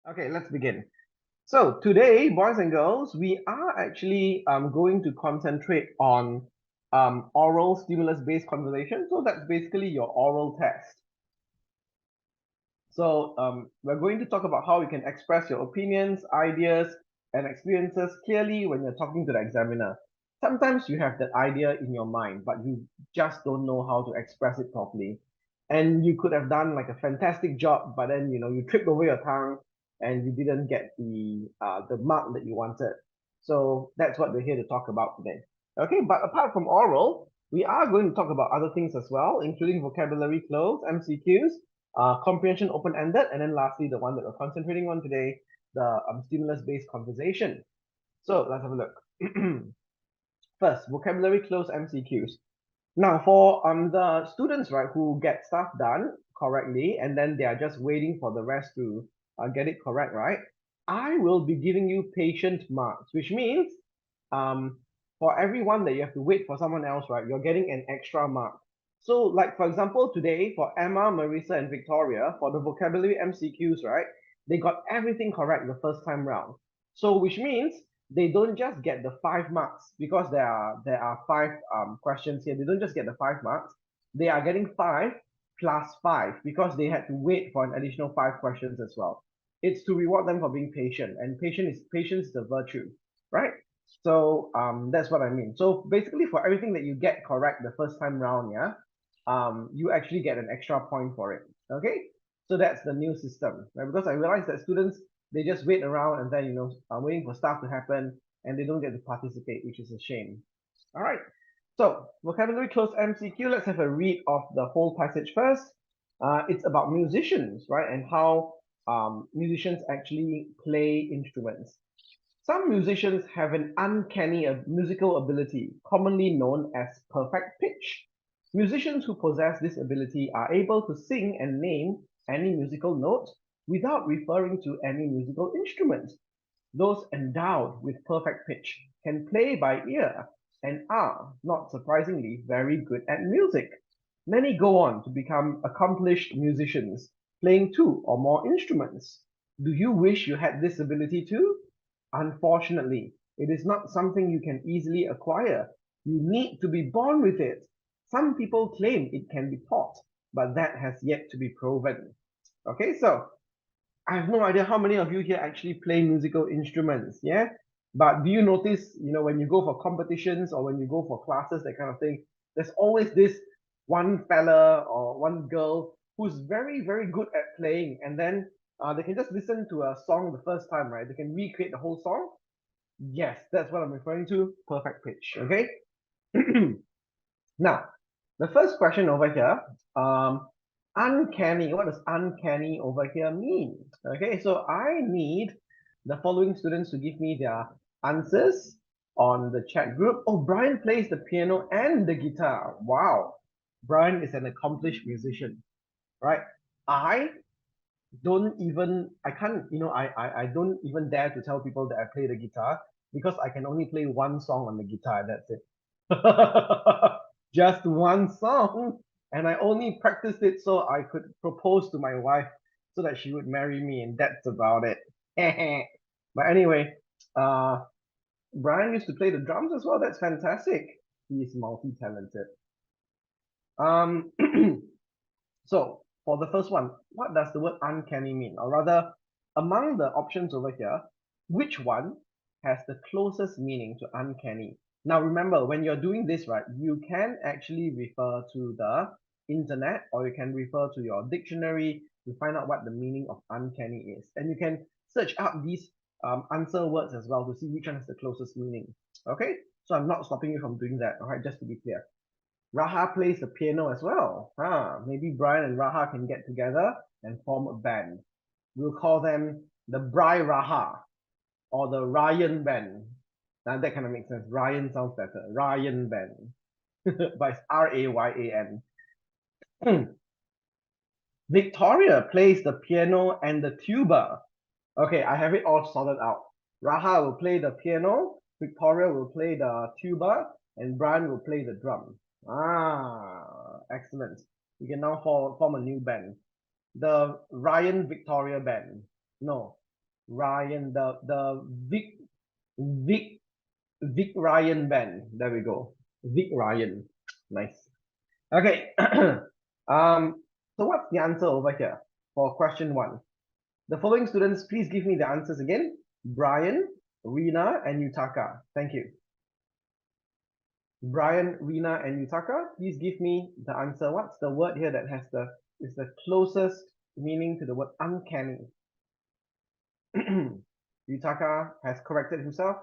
Okay, let's begin. So today, boys and girls, we are actually going to concentrate on oral stimulus-based conversation. So that's basically your oral test. So we're going to talk about how you can express your opinions, ideas, and experiences clearly when you're talking to the examiner. Sometimes you have that idea in your mind, but you just don't know how to express it properly. And you could have done like a fantastic job, but then you tripped over your tongue and you didn't get the mark that you wanted. So that's what we're here to talk about today. Okay, but apart from oral, we are going to talk about other things as well, including vocabulary close, MCQs, comprehension open-ended, and then lastly, the one that we're concentrating on today, the stimulus-based conversation. So let's have a look. First, vocabulary close MCQs. Now, for the students, right, who get stuff done correctly, and then they are just waiting for the rest to get it correct, right? I will be giving you patient marks, which means um, for everyone that you have to wait for someone else, right, you're getting an extra mark. So, like for example, today for Emma, Marissa, and Victoria, for the vocabulary MCQs, right, they got everything correct the first time round. So, which means they don't just get the 5 marks because there are five questions here. They don't just get the 5 marks. They are getting 5 plus 5 because they had to wait for an additional 5 questions as well. It's to reward them for being patient, and patience is the virtue, right? So that's what I mean. So basically, for everything that you get correct the first time round, yeah, you actually get an extra point for it. Okay, so that's the new system, right? Because I realized that students, they just wait around and then are waiting for stuff to happen and they don't get to participate, which is a shame. All right. So vocabulary close MCQ. Let's have a read of the whole passage first. It's about musicians, right, and how musicians actually play instruments. Some musicians have an uncanny musical ability, commonly known as perfect pitch. Musicians who possess this ability are able to sing and name any musical note without referring to any musical instrument. Those endowed with perfect pitch can play by ear and are, not surprisingly, very good at music. Many go on to become accomplished musicians, playing 2 or more instruments. Do you wish you had this ability too? Unfortunately, it is not something you can easily acquire. You need to be born with it. Some people claim it can be taught, but that has yet to be proven. Okay, so I have no idea how many of you here actually play musical instruments, yeah? But do you notice, when you go for competitions or when you go for classes, that kind of thing, there's always this one fella or one girl who's very, very good at playing, and then they can just listen to a song the first time, right? They can recreate the whole song. Yes, that's what I'm referring to. Perfect pitch, okay? Now, the first question over here, uncanny. What does uncanny over here mean? Okay, so I need the following students to give me their answers on the chat group. Oh, Brian plays the piano and the guitar. Wow, Brian is an accomplished musician, right? I I can't, I don't even dare to tell people that I play the guitar because I can only play one song on the guitar. That's it. Just one song. And I only practiced it so I could propose to my wife so that she would marry me, and that's about it. But anyway, uh, Brian used to play the drums as well. That's fantastic. He is multi-talented. Um, so for the first one, what does the word uncanny mean? Or rather, among the options over here, which one has the closest meaning to uncanny? Now remember, when you're doing this, right, you can actually refer to the internet or you can refer to your dictionary to find out what the meaning of uncanny is. And you can search up these answer words as well to see which one has the closest meaning. Okay, so I'm not stopping you from doing that, all right, just to be clear. Raha plays the piano as well. Maybe Brian and Raha can get together and form a band. We'll call them the Bri Raha or the Ryan Band. Now that kind of makes sense. Ryan sounds better. Ryan Band. But it's Rayan. Victoria plays the piano and the tuba. Okay, I have it all sorted out. Raha will play the piano, Victoria will play the tuba, and Brian will play the drum. Excellent. We can now form a new band. The Ryan Victoria Band. No, Ryan, the Vic Ryan band. There we go. Vic Ryan. Nice. Okay. So what's the answer over here for question 1? The following students, please give me the answers again. Brian, Rina, and Yutaka. Thank you. Brian, Rina, and Yutaka, please give me the answer. What's the word here that has is the closest meaning to the word uncanny? Yutaka has corrected himself.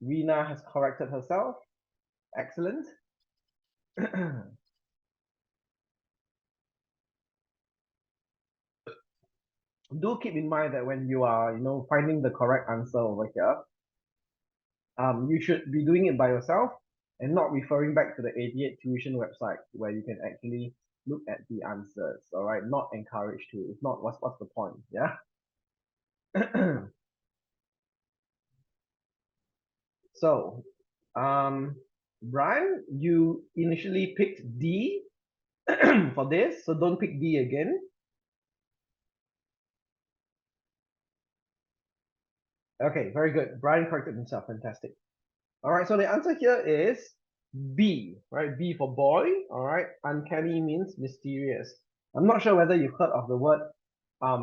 Rina has corrected herself. Excellent. Do keep in mind that when you are, finding the correct answer over here, you should be doing it by yourself and not referring back to the 88 tuition website where you can actually look at the answers. All right, not encouraged to. If not, what's the point? Yeah. So, Brian, you initially picked D for this, so don't pick D again. Okay, very good. Brian corrected himself. Fantastic. All right, so the answer here is B, right? B for boy. All right, uncanny means mysterious. I'm not sure whether you've heard of the word of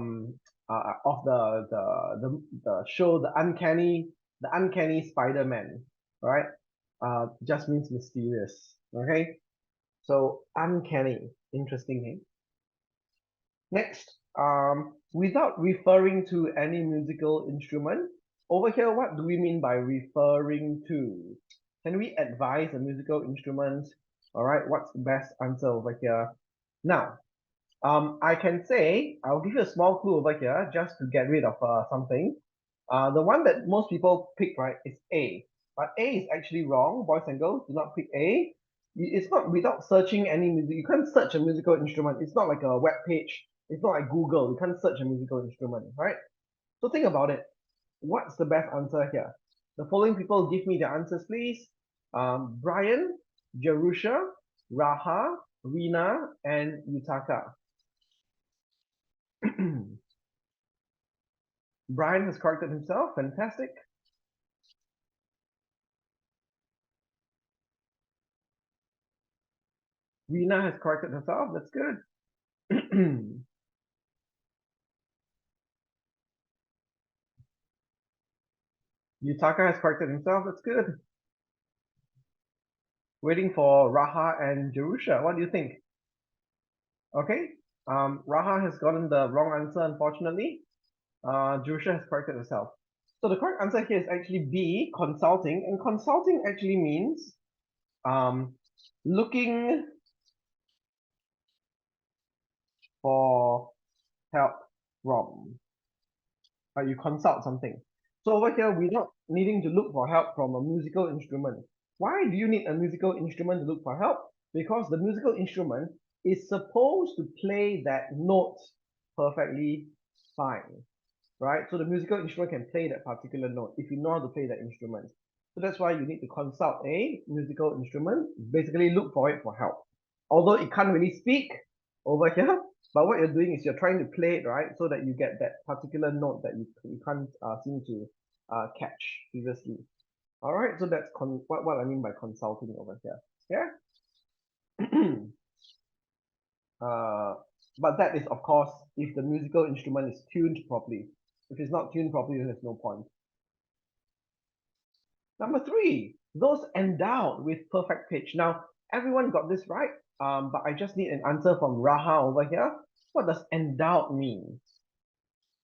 the show the uncanny Spider-Man, right? Just means mysterious. Okay, so uncanny, interesting. Eh? Next, without referring to any musical instrument, over here, what do we mean by referring to? Can we advise a musical instrument? All right, what's the best answer over here? Now, I can say, I'll give you a small clue over here just to get rid of something. The one that most people pick, right, is A. But A is actually wrong, boys and girls. Do not pick A. It's not without searching any music. You can't search a musical instrument. It's not like a web page. It's not like Google. You can't search a musical instrument, right? So think about it. What's the best answer here? The following people give me the answers, please. Brian, Jerusha, Raha, Rina, and Yutaka. Brian has corrected himself. Fantastic. Rina has corrected herself. That's good. Yutaka has corrected himself. That's good. Waiting for Raha and Jerusha. What do you think? Okay. Raha has gotten the wrong answer, unfortunately. Jerusha has corrected herself. So the correct answer here is actually B, consulting. And consulting actually means looking for help from. You consult something. So over here, we're not needing to look for help from a musical instrument. Why do you need a musical instrument to look for help? Because the musical instrument is supposed to play that note perfectly fine, right? So the musical instrument can play that particular note if you know how to play that instrument. So that's why you need to consult a musical instrument, basically look for it for help. Although it can't really speak over here, but what you're doing is you're trying to play it, right? So that you get that particular note that you can't seem to catch previously. All right, so that's what I mean by consulting over here. Yeah. But that is, of course, if the musical instrument is tuned properly. If it's not tuned properly, then there's no point. Number 3, those endowed with perfect pitch. Now, everyone got this right, but I just need an answer from Raha over here. What does endowed mean?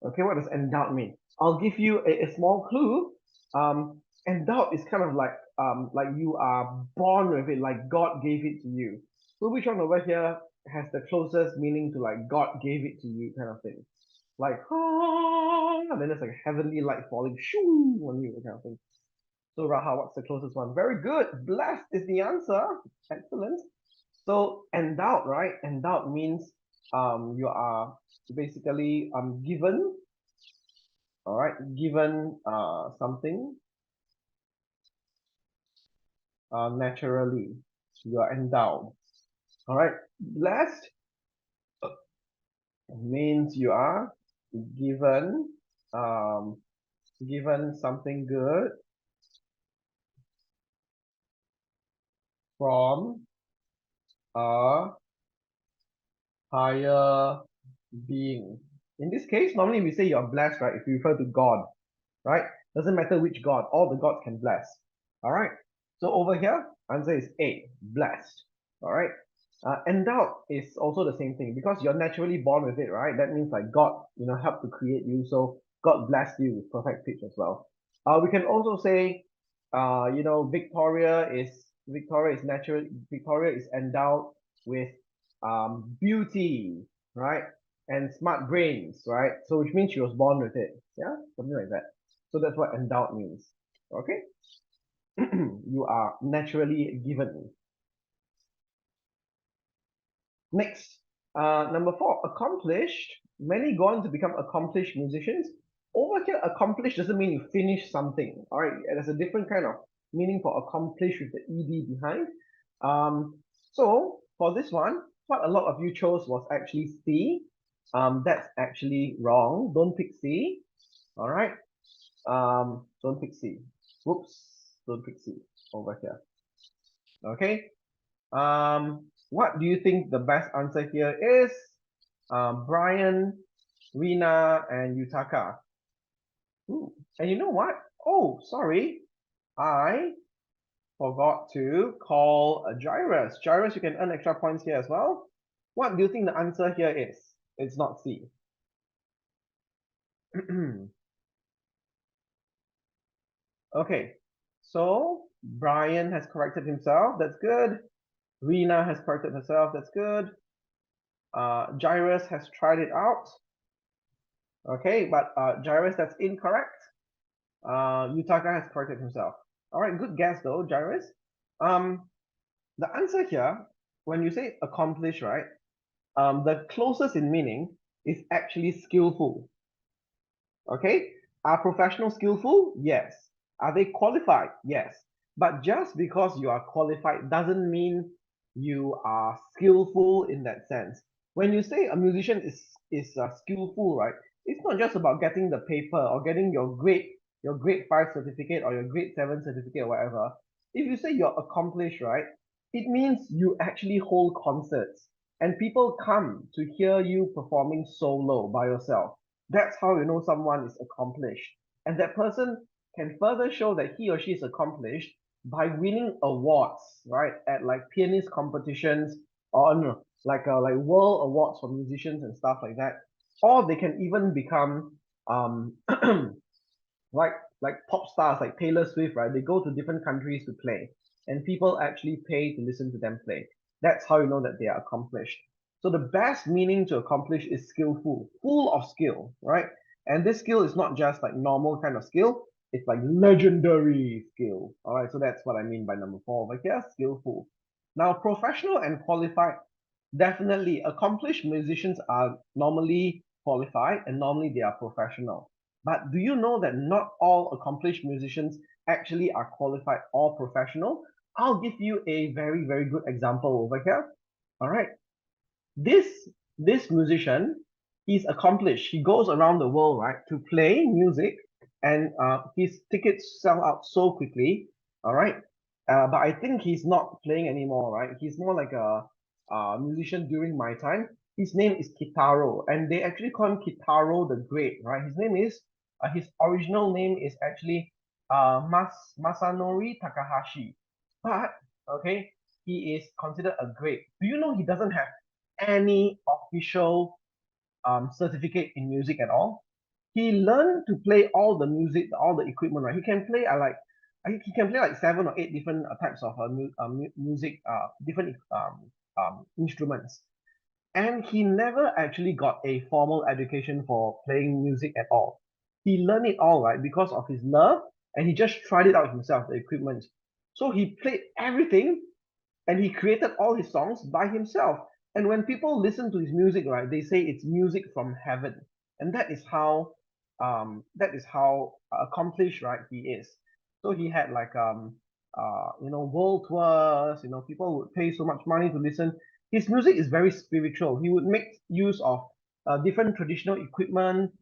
Okay, what does endowed mean? I'll give you a small clue. Endowed is kind of like you are born with it, like God gave it to you. So which one over here has the closest meaning to like God gave it to you kind of thing? Like, and then there's like a heavenly light falling shoo on you kind of thing. So Raha, what's the closest one? Very good. Blessed is the answer. Excellent. So endowed, right? Endowed means you are basically given, all right, given something naturally. You are endowed. All right. Blessed means you are given given something good from a higher being. In this case, normally we say you're blessed, right? If you refer to God, right? Doesn't matter which God, all the gods can bless. All right. So over here, answer is A, blessed. All right. Endowed is also the same thing because you're naturally born with it, right? That means like God, helped to create you. So God blessed you with perfect pitch as well. We can also say, Victoria is endowed with beauty, right? And smart brains, right? So which means she was born with it. Yeah, something like that. So that's what endowed means. Okay? You are naturally given. Next, number 4, accomplished. Many go on to become accomplished musicians. Over here, accomplished doesn't mean you finish something. All right, there's a different kind of meaning for accomplished with the ed behind. So for this one, what a lot of you chose was actually C. That's actually wrong. Don't pick C. All right. Don't pick C. Whoops. Don't pick C over here. Okay. What do you think the best answer here is? Brian, Rina, and Yutaka. Ooh, and you know what? Oh, sorry. I forgot to call a Gyrus. Gyrus, you can earn extra points here as well. What do you think the answer here is? It's not C. Okay, so Brian has corrected himself. That's good. Rina has corrected herself. That's good. Gyrus has tried it out. Okay, but Gyrus, that's incorrect. Yutaka has corrected himself. All right, good guess though, Gyrus. The answer here, when you say accomplish, right? The closest in meaning is actually skillful. Okay, are professionals skillful? Yes. Are they qualified? Yes. But just because you are qualified doesn't mean you are skillful in that sense. When you say a musician is skillful, right? It's not just about getting the paper or getting your grade 5 certificate or your grade 7 certificate or whatever. If you say you're accomplished, right? It means you actually hold concerts and people come to hear you performing solo by yourself. That's how you know someone is accomplished. And that person can further show that he or she is accomplished by winning awards, right? At like pianist competitions or no, like world awards for musicians and stuff like that. Or they can even become like like pop stars like Taylor Swift, right? They go to different countries to play, and people actually pay to listen to them play. That's how you know that they are accomplished. So the best meaning to accomplish is skillful, full of skill, right? And this skill is not just like normal kind of skill, it's like legendary skill. All right, so that's what I mean by number 4 over here, skillful. Now, professional and qualified, definitely accomplished musicians are normally qualified and normally they are professional. But do you know that not all accomplished musicians actually are qualified or professional? I'll give you a very, very good example over here. All right. This this musician, he's accomplished. He goes around the world, right, to play music, and his tickets sell out so quickly. All right. But I think he's not playing anymore, right? He's more like a musician during my time. His name is Kitaro, and they actually call him Kitaro the Great, right? His original name is actually Masanori Takahashi. But okay, he is considered a great. Do you know he doesn't have any official certificate in music at all? He learned to play all the music, all the equipment, right? He can play he can play like 7 or 8 different types of music, different instruments. And he never actually got a formal education for playing music at all. He learned it all, right, because of his love, and he just tried it out himself, the equipment. So he played everything and he created all his songs by himself. And when people listen to his music, right, they say it's music from heaven, and that is how accomplished, right, he is. So he had like world tours. People would pay so much money to listen. His music is very spiritual. He would make use of different traditional equipment